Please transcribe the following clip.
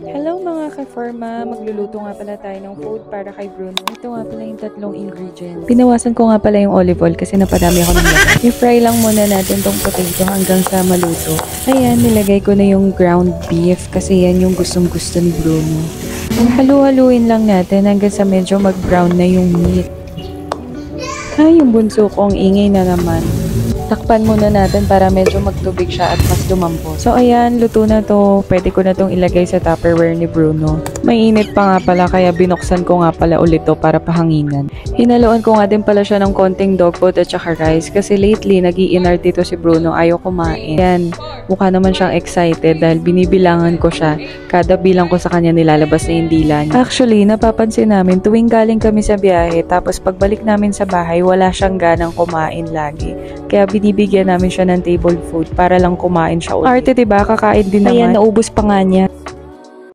Hello mga ka-forma! Magluluto nga pala tayo ng food para kay Bruno. Ito nga pala yung tatlong ingredients. Pinawasan ko nga pala yung olive oil kasi napadami ako ng lahat. I-fry lang muna natin tong potato hanggang sa maluto. Ayan, nilagay ko na yung ground beef kasi yan yung gustong-gusto ni Bruno. Halu-haluin lang natin hanggang sa medyo mag-brown na yung meat. Ay, yung bunso ko, ang ingay na naman. Takpan muna natin para medyo magtubig siya at mas lumambot. So ayan, luto na to. Pwede ko na tong ilagay sa Tupperware ni Bruno. Mainit pa nga pala kaya binuksan ko nga pala ulit to para pahanginan. Hinaluan ko nga din pala siya ng konting dog food at saka rice kasi lately nag-i-inart dito si Bruno, ayaw kumain. Yan, mukha naman siyang excited dahil binibilangan ko siya. Kada bilang ko sa kanya nilalabas na yung dila niya. Actually, napapansin namin tuwing galing kami sa biyahe tapos pagbalik namin sa bahay wala siyang ganang kumain lagi. Kaya binibigyan namin siya ng table food para lang kumain siya ulit. Arte, diba? Kakain din naman. Ayan, naubos pa nga niya.